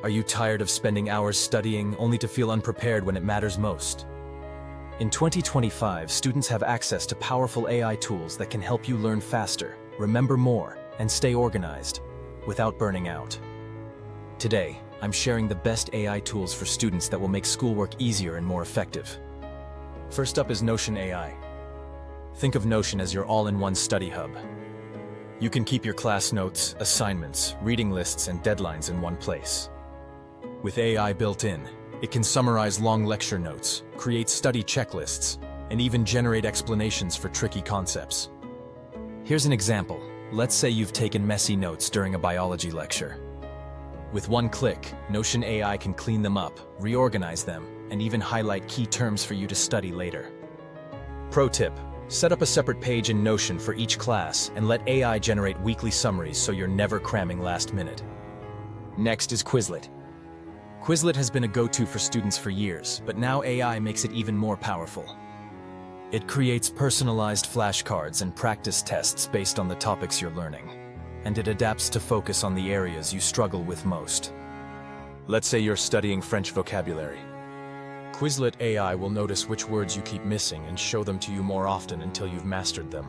Are you tired of spending hours studying only to feel unprepared when it matters most? In 2025, students have access to powerful AI tools that can help you learn faster, remember more, and stay organized without burning out. Today, I'm sharing the best AI tools for students that will make schoolwork easier and more effective. First up is Notion AI. Think of Notion as your all-in-one study hub. You can keep your class notes, assignments, reading lists, and deadlines in one place. With AI built in, it can summarize long lecture notes, create study checklists, and even generate explanations for tricky concepts. Here's an example. Let's say you've taken messy notes during a biology lecture. With one click, Notion AI can clean them up, reorganize them, and even highlight key terms for you to study later. Pro tip: set up a separate page in Notion for each class and let AI generate weekly summaries so you're never cramming last minute. Next is Quizlet. Quizlet has been a go-to for students for years, but now AI makes it even more powerful. It creates personalized flashcards and practice tests based on the topics you're learning, and it adapts to focus on the areas you struggle with most. Let's say you're studying French vocabulary. Quizlet AI will notice which words you keep missing and show them to you more often until you've mastered them.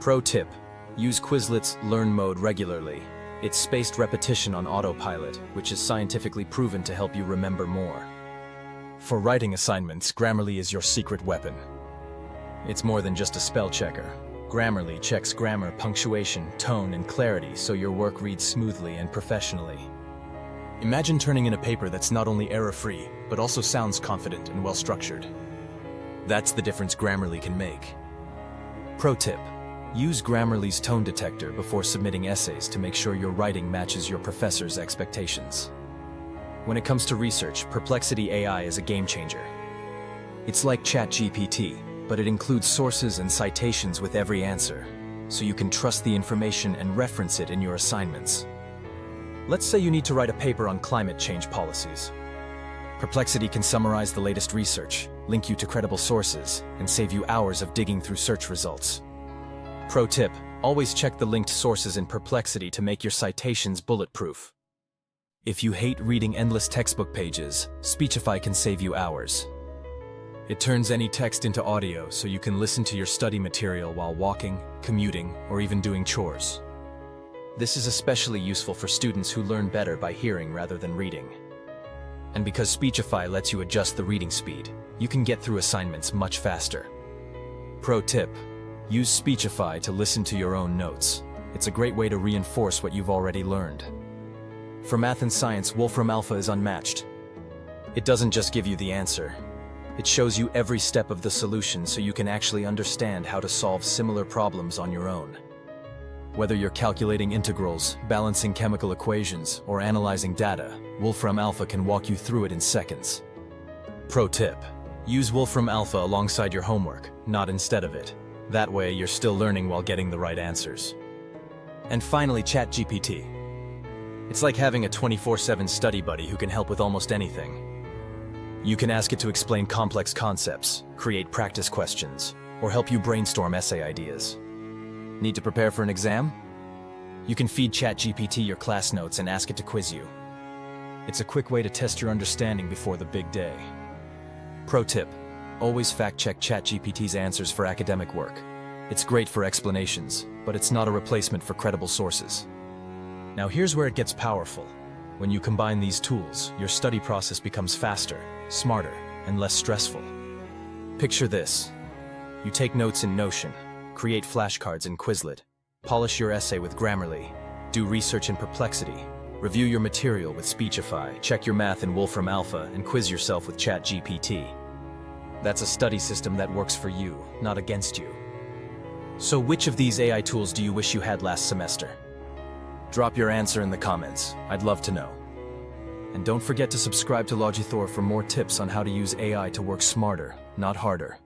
Pro tip: use Quizlet's Learn mode regularly. It's spaced repetition on autopilot, which is scientifically proven to help you remember more. For writing assignments, Grammarly is your secret weapon. It's more than just a spell checker. Grammarly checks grammar, punctuation, tone, and clarity so your work reads smoothly and professionally. Imagine turning in a paper that's not only error-free, but also sounds confident and well-structured. That's the difference Grammarly can make. Pro tip: use Grammarly's tone detector before submitting essays to make sure your writing matches your professor's expectations. When it comes to research, Perplexity AI is a game-changer. It's like ChatGPT, but it includes sources and citations with every answer, so you can trust the information and reference it in your assignments. Let's say you need to write a paper on climate change policies. Perplexity can summarize the latest research, link you to credible sources, and save you hours of digging through search results. Pro tip: always check the linked sources in Perplexity to make your citations bulletproof. If you hate reading endless textbook pages, Speechify can save you hours. It turns any text into audio so you can listen to your study material while walking, commuting, or even doing chores. This is especially useful for students who learn better by hearing rather than reading. And because Speechify lets you adjust the reading speed, you can get through assignments much faster. Pro tip: use Speechify to listen to your own notes. It's a great way to reinforce what you've already learned. For math and science, Wolfram Alpha is unmatched. It doesn't just give you the answer. It shows you every step of the solution so you can actually understand how to solve similar problems on your own. Whether you're calculating integrals, balancing chemical equations, or analyzing data, Wolfram Alpha can walk you through it in seconds. Pro tip: use Wolfram Alpha alongside your homework, not instead of it. That way, you're still learning while getting the right answers. And finally, ChatGPT. It's like having a 24/7 study buddy who can help with almost anything. You can ask it to explain complex concepts, create practice questions, or help you brainstorm essay ideas. Need to prepare for an exam? You can feed ChatGPT your class notes and ask it to quiz you. It's a quick way to test your understanding before the big day. Pro tip: always fact-check ChatGPT's answers for academic work. It's great for explanations, but it's not a replacement for credible sources. Now here's where it gets powerful. When you combine these tools, your study process becomes faster, smarter, and less stressful. Picture this. You take notes in Notion, create flashcards in Quizlet, polish your essay with Grammarly, do research in Perplexity, review your material with Speechify, check your math in Wolfram Alpha, and quiz yourself with ChatGPT. That's a study system that works for you, not against you. So which of these AI tools do you wish you had last semester? Drop your answer in the comments. I'd love to know. And don't forget to subscribe to Logithor for more tips on how to use AI to work smarter, not harder.